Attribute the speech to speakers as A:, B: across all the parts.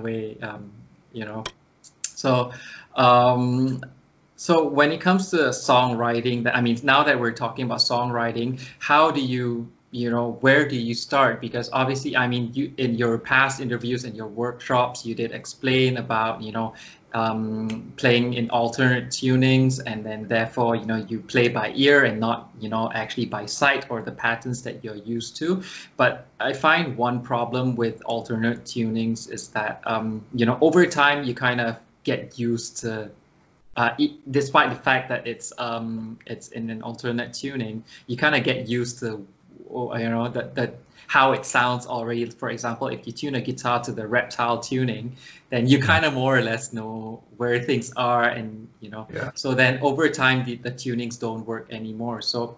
A: way, you know. So, um, so when it comes to songwriting, that I mean, now that we're talking about songwriting, how do you, where do you start? Because obviously, I mean, you in your past interviews and your workshops, you did explain about, playing in alternate tunings, and then therefore, you play by ear and not, actually by sight or the patterns that you're used to. But I find one problem with alternate tunings is that, over time you kind of get used to, despite the fact that it's in an alternate tuning, you kind of get used to, that how it sounds already. For example, if you tune a guitar to the reptile tuning, then you kind of more or less know where things are, and so then over time the tunings don't work anymore. So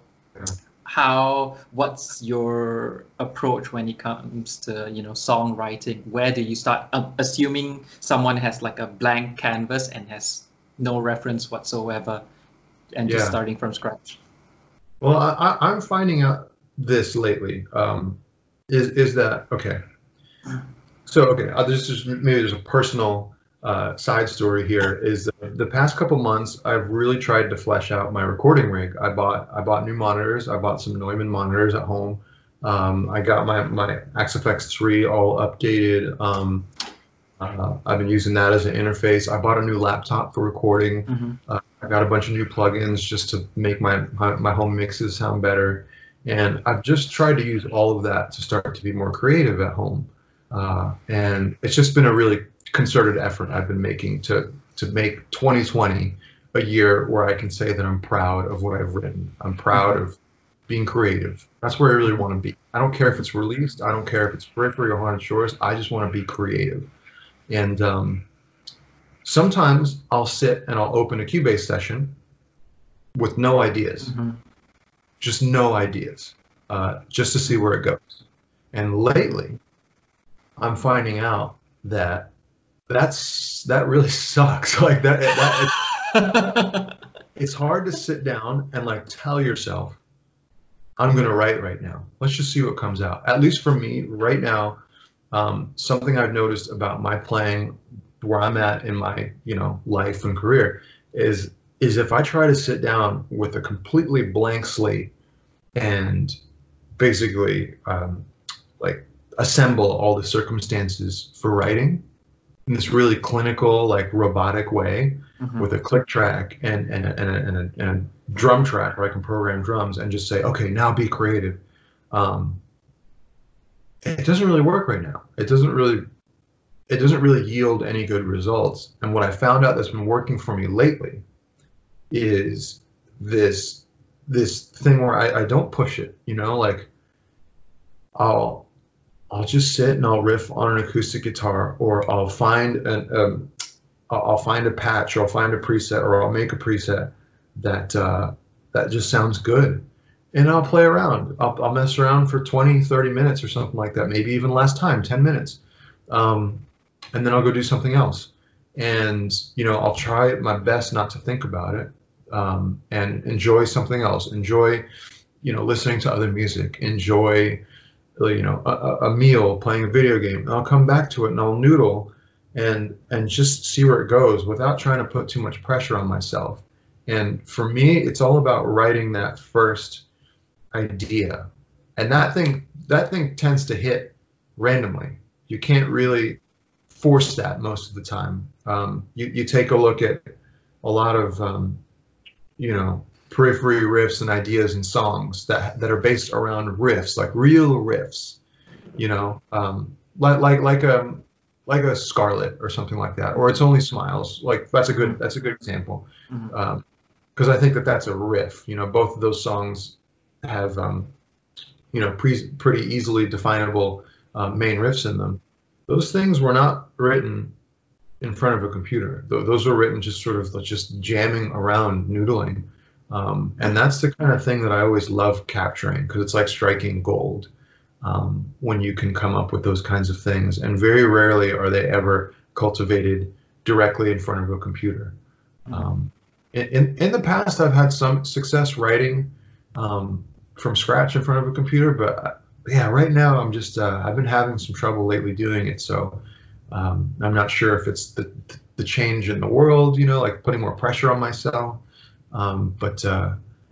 A: what's your approach when it comes to songwriting? Where do you start, assuming someone has like a blank canvas and has no reference whatsoever, and just starting from scratch?
B: Well, I'm finding out this lately. Is that okay? So this is maybe there's a personal side story here. Is the past couple months I've really tried to flesh out my recording rig. I bought new monitors. I bought some Neumann monitors at home. I got my XFX 3 all updated. I've been using that as an interface. I bought a new laptop for recording. I got a bunch of new plugins just to make my home mixes sound better. And I've just tried to use all of that to start to be more creative at home. And it's just been a really concerted effort I've been making to make 2020 a year where I can say that I'm proud of what I've written. I'm proud of being creative. That's where I really want to be. I don't care if it's released. I don't care if it's Periphery or Haunted Shores. I just want to be creative. And sometimes I'll sit and I'll open a Cubase session with no ideas, just no ideas, just to see where it goes. And lately, I'm finding out that that really sucks. Like it's hard to sit down and like tell yourself, I'm gonna write right now. Let's just see what comes out. At least for me right now. Something I've noticed about my playing, where I'm at in my life and career, is if I try to sit down with a completely blank slate and basically like assemble all the circumstances for writing in this really clinical, like robotic way, with a click track and a drum track where I can program drums and just say, okay, now be creative. It doesn't really work right now. It doesn't really yield any good results. And what I found out that's been working for me lately is this thing where I don't push it, like I'll just sit and I'll riff on an acoustic guitar, or I'll find a patch, or I'll find a preset, or I'll make a preset that just sounds good. And I'll play around. I'll mess around for 20, 30 minutes or something like that, maybe even less time, 10 minutes. And then I'll go do something else. And, I'll try my best not to think about it, and enjoy something else. Enjoy, listening to other music. Enjoy, a meal, playing a video game. And I'll come back to it and I'll noodle and just see where it goes without trying to put too much pressure on myself. And for me, it's all about writing that first idea, and that thing tends to hit randomly. You can't really force that most of the time. You take a look at a lot of periphery riffs and ideas and songs that are based around riffs, like real riffs, like a Scarlet or something like that, or It's Only Smiles. Like that's a good example, because I think that's a riff. Both of those songs have pretty easily definable main riffs in them. Those things were not written in front of a computer. Those were written just sort of just jamming around, noodling, and that's the kind of thing that I always love capturing, because it's like striking gold when you can come up with those kinds of things, and very rarely are they ever cultivated directly in front of a computer. In the past, I've had some success writing from scratch in front of a computer, but yeah, right now I'm just I've been having some trouble lately doing it. So I'm not sure if it's the change in the world, like putting more pressure on myself. But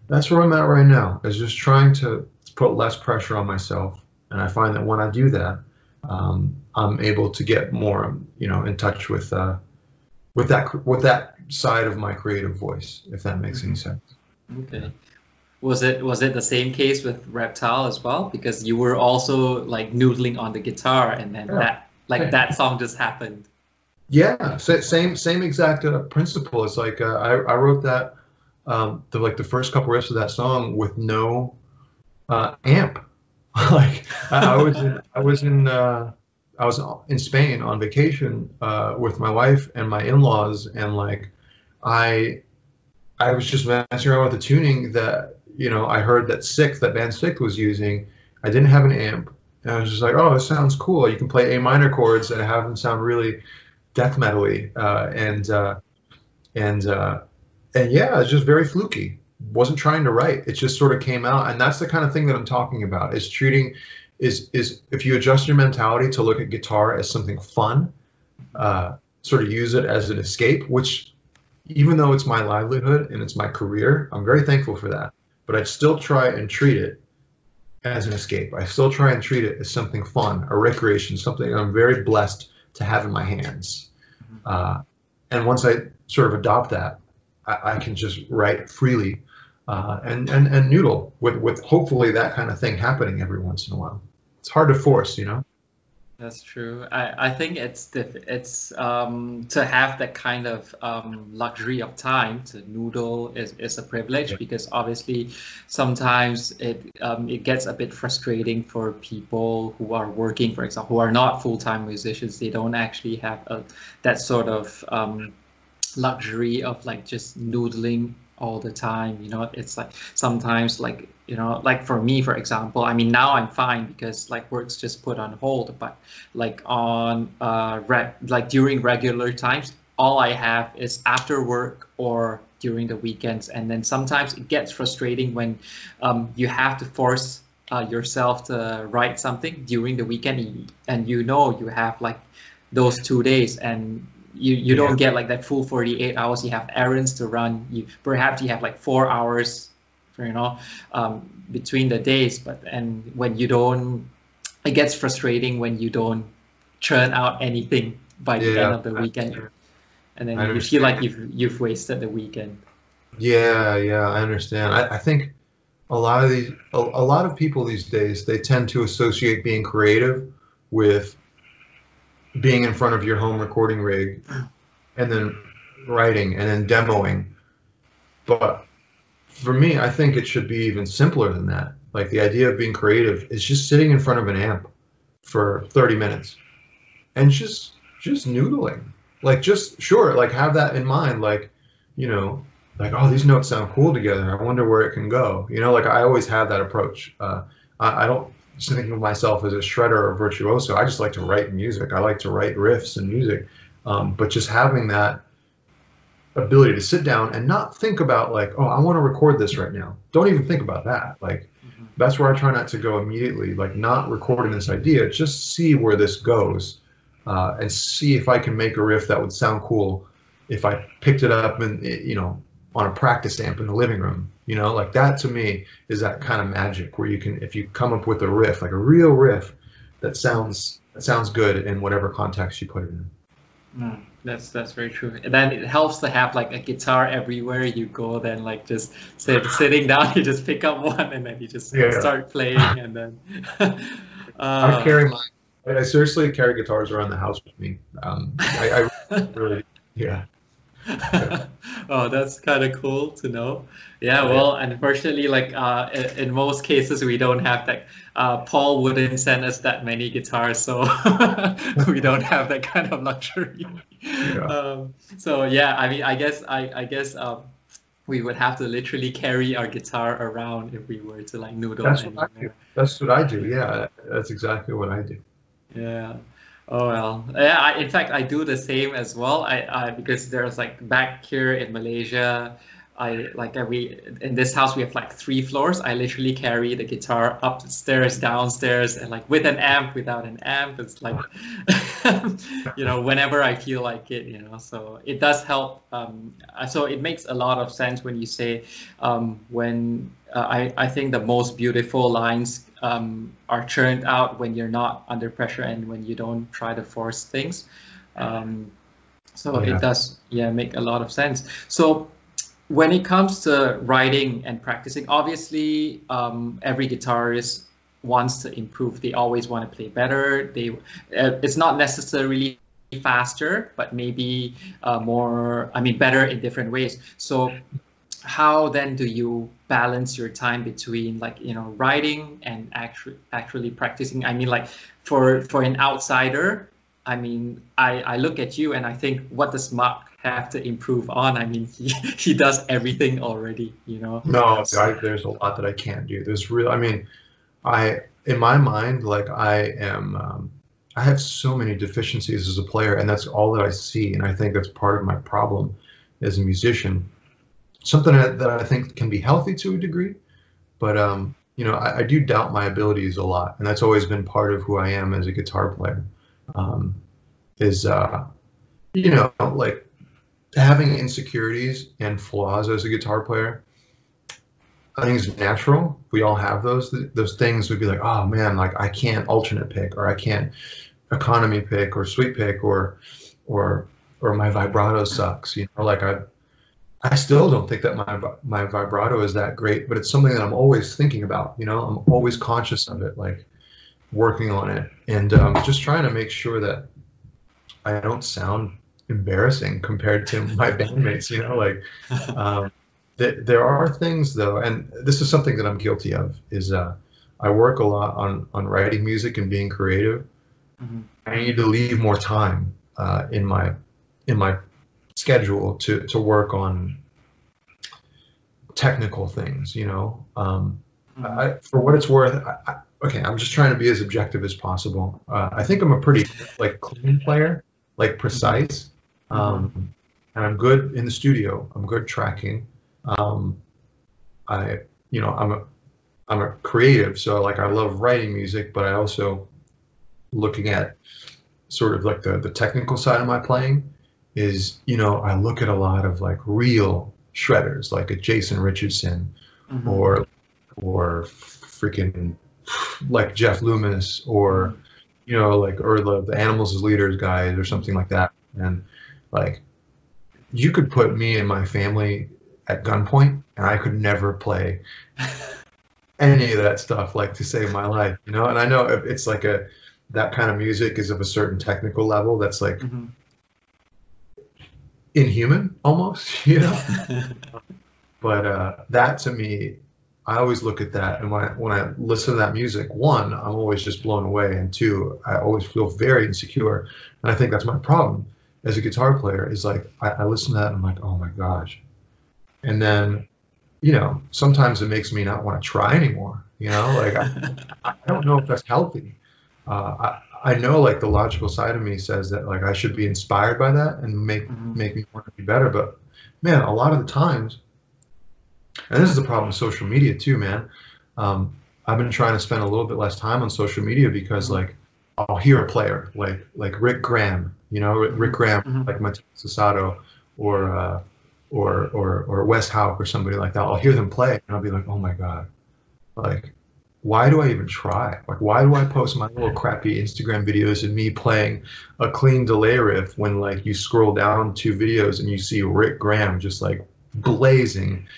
B: that's where I'm at right now, is just trying to put less pressure on myself. And I find that when I do that, I'm able to get more, in touch with that side of my creative voice, if that makes any sense.
A: Okay. Was it the same case with Reptile as well? Because you were also like noodling on the guitar, and then that song just happened.
B: Yeah, same exact principle. It's like I wrote that the first couple riffs of that song with no amp. Like I was in Spain on vacation with my wife and my in-laws, and like I was just messing around with the tuning that I heard that band Sick was using. I didn't have an amp, and I was just like, oh, this sounds cool. You can play A minor chords and have them sound really death metal-y, and yeah, it's just very fluky. Wasn't trying to write. It just sort of came out, and that's the kind of thing that I'm talking about. Is if you adjust your mentality to look at guitar as something fun, sort of use it as an escape, which even though it's my livelihood and it's my career, I'm very thankful for that. But I still try and treat it as an escape. I still try and treat it as something fun, a recreation, something I'm very blessed to have in my hands. And once I sort of adopt that, I can just write freely and noodle with hopefully that kind of thing happening every once in a while. It's hard to force,
A: That's true. I think it's to have that kind of luxury of time to noodle is a privilege, because obviously sometimes it gets a bit frustrating for people who are working, for example, who are not full-time musicians. They don't actually have that sort of luxury of like just noodling all the time. It's like sometimes like like for me, for example, I mean, now I'm fine because like work's just put on hold, but like on like during regular times, all I have is after work or during the weekends. And then sometimes it gets frustrating when you have to force yourself to write something during the weekend, and you have like those 2 days, and you don't get like that full 48 hours. You have errands to run. Perhaps you have like 4 hours, between the days. And when you don't, it gets frustrating when you don't churn out anything by the end of the weekend, and then you feel like you've wasted the weekend.
B: Yeah, I understand. I think a lot of people these days, they tend to associate being creative with being in front of your home recording rig and then writing and then demoing. But for me, I think it should be even simpler than that. Like the idea of being creative is just sitting in front of an amp for 30 minutes and just noodling. Like like have that in mind. Like, like, oh, these notes sound cool together. I wonder where it can go. Like I always have that approach. I don't just think of myself as a shredder or a virtuoso. I just like to write music. I like to write riffs and music. But just having that ability to sit down and not think about like, oh, I want to record this right now. Don't even think about that. Like, that's where I try not to go immediately, like not recording this idea, just see where this goes and see if I can make a riff that would sound cool if I picked it up and, on a practice amp in the living room. Like that to me is that kind of magic where if you come up with a riff, like a real riff that sounds good in whatever context you put it in.
A: That's very true. And then it helps to have like a guitar everywhere you go. Then like just sitting down, you just pick up one and then you just start playing. And then
B: I seriously carry guitars around the house with me. I really, yeah.
A: Oh, that's kind of cool to know. Yeah, well, unfortunately, like in most cases, we don't have that. Paul wouldn't send us that many guitars, so we don't have that kind of luxury. So yeah, I mean, I guess we would have to literally carry our guitar around if we were to like noodle.
B: That's what I do. Yeah, that's exactly what I do.
A: Yeah. Oh well, yeah. In fact, I do the same as well. I because there's like back here in Malaysia, we in this house we have like 3 floors. I literally carry the guitar upstairs, downstairs, and like with an amp, without an amp. It's like whenever I feel like it, So it does help. So it makes a lot of sense when you say when I think the most beautiful lines are churned out when you're not under pressure and when you don't try to force things. So it does, make a lot of sense. So when it comes to writing and practicing, obviously every guitarist wants to improve. They always want to play better. It's not necessarily faster, but maybe better in different ways. So how then do you balance your time between writing and actually practicing? I mean, like for an outsider, I mean, I look at you and I think, what does Mark have to improve on? I mean, he does everything already, No,
B: there's a lot that I can't do. In my mind, like I have so many deficiencies as a player, and that's all that I see. And I think that's part of my problem as a musician. Something that I think can be healthy to a degree, but I do doubt my abilities a lot, and that's always been part of who I am as a guitar player. Like having insecurities and flaws as a guitar player, I think it's natural. We all have those things. Would be like, oh man, like I can't alternate pick, or I can't economy pick, or sweep pick, or my vibrato sucks. Like I still don't think that my vibrato is that great, but it's something that I'm always thinking about. I'm always conscious of it, like working on it, and just trying to make sure that I don't sound embarrassing compared to my bandmates. There are things though, and this is something that I'm guilty of, is I work a lot on writing music and being creative. Mm-hmm. I need to leave more time in my schedule to work on technical things. Mm-hmm. For what it's worth, I'm just trying to be as objective as possible. I think I'm a pretty clean player, precise, and I'm good in the studio. I'm good tracking. I'm a creative, so I love writing music, but I also, looking at sort of the technical side of my playing is, I look at a lot of real shredders, like a Jason Richardson, mm-hmm. or freaking like Jeff Loomis, or or the Animals as Leaders guys, or something like that. And you could put me and my family at gunpoint, and I could never play any of that stuff to save my life, And I know it's that kind of music is of a certain technical level that's mm-hmm. inhuman almost, But that to me, I always look at that, and when I listen to that music, one, I'm always just blown away, and two, I always feel very insecure, and I think that's my problem as a guitar player. Is I listen to that and I'm like, oh my gosh, and then sometimes it makes me not want to try anymore. I don't know if that's healthy. I know the logical side of me says that I should be inspired by that and make me want to be better, but man, a lot of the times. And this is the problem with social media too, man. I've been trying to spend a little bit less time on social media because I'll hear a player like Rick Graham, Rick Graham, mm-hmm. like Mateo Sasato, or Wes Hauck or somebody like that. I'll hear them play and I'll be like, oh my God, why do I even try? Why do I post my little crappy Instagram videos of me playing a clean delay riff when you scroll down 2 videos and you see Rick Graham just blazing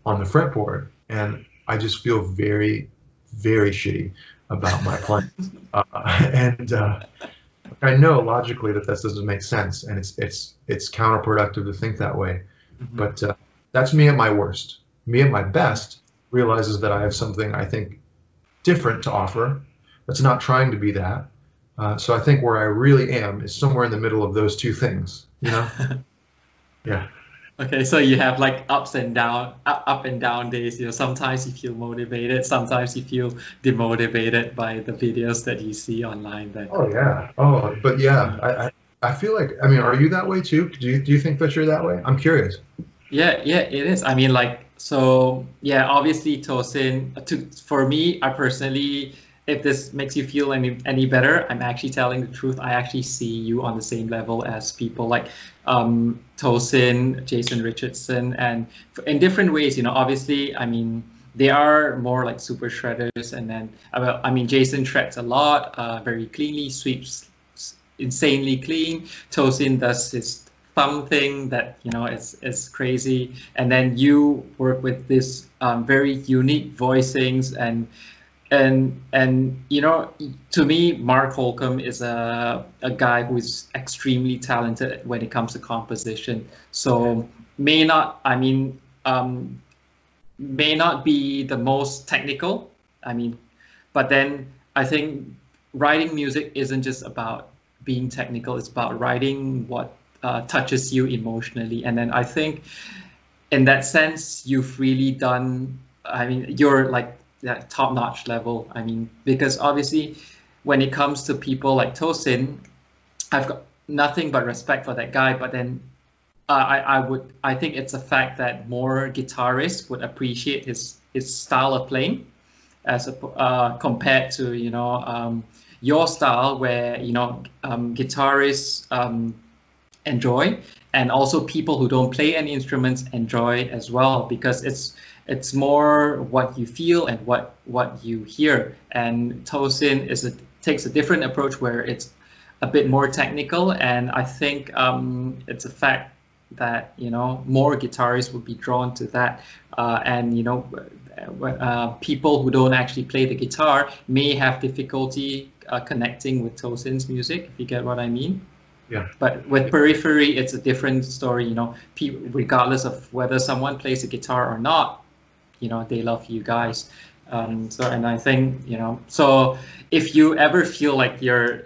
B: on the fretboard, and I just feel very, very shitty about my playing. I know logically that this doesn't make sense, and it's counterproductive to think that way. Mm-hmm. But that's me at my worst. Me at my best realizes that I have something I think different to offer. That's not trying to be that. So I think where I really am is somewhere in the middle of those 2 things. Yeah.
A: Okay, so you have up and down days. Sometimes you feel motivated, sometimes you feel demotivated by the videos that you see online.
B: Oh yeah. Oh, but yeah, I feel are you that way too? Do you think that you're that way? I'm curious.
A: Yeah, it is. I mean, like, so yeah, obviously, Tosin, for me, I personally, if this makes you feel any better, I'm actually telling the truth. I actually see you on the same level as people like Tosin, Jason Richardson, and in different ways, obviously, I mean, they are more like super shredders, and then, well, I mean, Jason shreds a lot, very cleanly, sweeps insanely clean. Tosin does his thumb thing that is crazy, and then you work with this very unique voicings, and to me, Mark Holcomb is a guy who is extremely talented when it comes to composition. So may not, I mean, may not be the most technical. I mean, but then I think writing music isn't just about being technical. It's about writing what touches you emotionally. And then I think in that sense, you've really done, I mean, you're like that top-notch level. I mean, because obviously when it comes to people like Tosin, I've got nothing but respect for that guy. But then I think it's a fact that more guitarists would appreciate his style of playing as compared to your style, where guitarists enjoy, and also people who don't play any instruments enjoy as well, because it's more what you feel and what you hear. And Tosin takes a different approach where it's a bit more technical, and I think it's a fact that more guitarists would be drawn to that, and people who don't actually play the guitar may have difficulty connecting with Tosin's music, if you get what I mean.
B: Yeah.
A: But with Periphery, it's a different story. Regardless of whether someone plays the guitar or not, they love you guys. And I think, so if you ever feel like you're,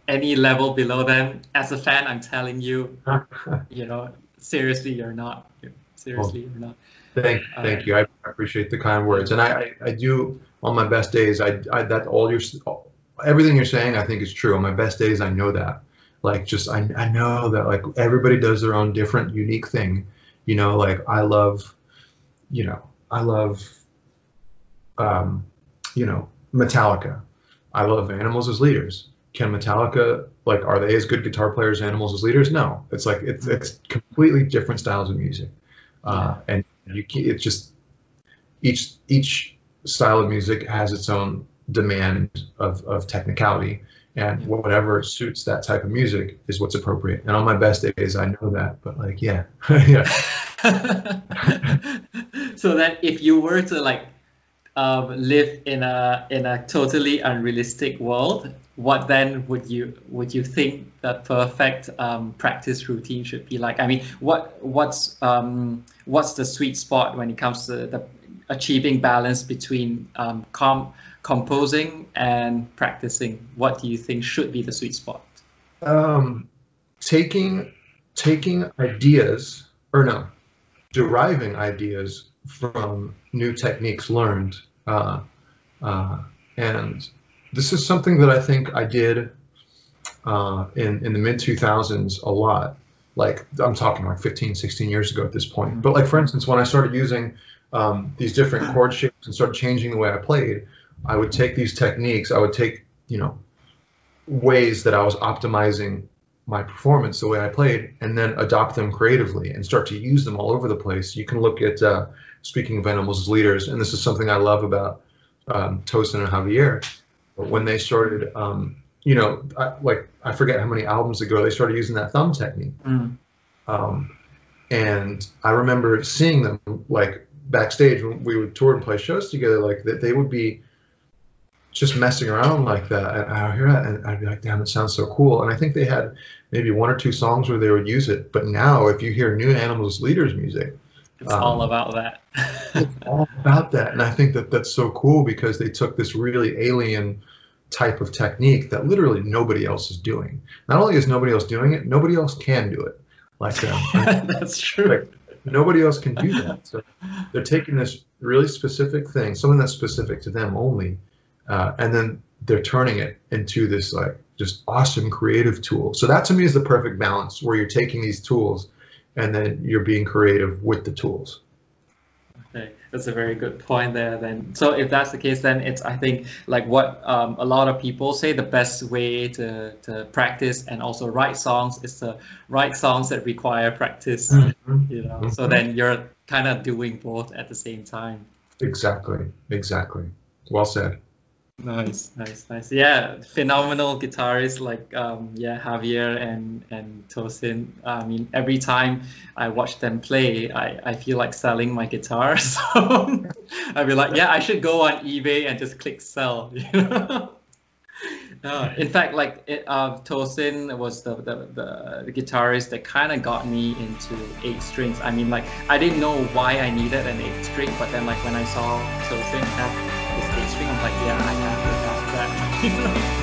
A: any level below them, as a fan, I'm telling you, seriously, you're not. Seriously, you're not.
B: Thank you. I appreciate the kind words, and I do on my best days. Everything you're saying, I think is true. On my best days, I know that. Like, just I know that, like, everybody does their own different, unique thing. Like I love Metallica. I love Animals as leaders. Can Metallica, like, are they as good guitar players as Animals as leaders? No. It's like it's completely different styles of music, and it's just each style of music has its own demand of technicality, and whatever suits that type of music is what's appropriate. And on my best days, I know that. But like, yeah.
A: So that if you were to like live in a totally unrealistic world, what then would you think the perfect practice routine should be like? I mean, what's the sweet spot when it comes to the achieving balance between composing and practicing? What do you think should be the sweet spot?
B: Taking ideas, or no, deriving ideas from new techniques learned, and this is something that I think I did in the mid 2000s a lot. Like, I'm talking like 15, 16 years ago at this point. But like, for instance, when I started using these different chord shapes and started changing the way I played, I would take these techniques, I would take, ways that I was optimizing my performance, the way I played, and then adopt them creatively and start to use them all over the place. You can look at, speaking of Animals as leaders, and this is something I love about Tosin and Javier, but when they started, I forget how many albums ago, they started using that thumb technique. And I remember seeing them, like, backstage when we would tour and play shows together, like that they would be just messing around like that, and I would hear that and I'd be like, damn, it sounds so cool. And I think they had maybe 1 or 2 songs where they would use it, but now if you hear new Animals leaders music,
A: it's all about that.
B: It's all about that. And I think that that's so cool, because they took this really alien type of technique that literally nobody else is doing. Not only is nobody else doing it, nobody else can do it like them.
A: That's true.
B: Like, nobody else can do that. So they're taking this really specific thing, something that's specific to them only, and then they're turning it into this, like, just awesome creative tool. So that to me is the perfect balance, where you're taking these tools and then you're being creative with the tools.
A: Okay, that's a very good point there then. So if that's the case, then it's, I think, like what a lot of people say, the best way to practice and also write songs is to write songs that require practice, you know. So then you're kind of doing both at the same time.
B: Exactly, exactly. Well said.
A: Nice, nice, nice. Yeah, phenomenal guitarists like yeah, Javier and Tosin. I mean, every time I watch them play, I feel like selling my guitar. So I'd be like, yeah, I should go on eBay and just click sell. You know? In fact, like Tosin was the guitarist that kind of got me into 8 strings. I mean, like I didn't know why I needed an 8 string, but then like when I saw Tosin have this 8 string, I'm like, yeah, I have to have that. You know?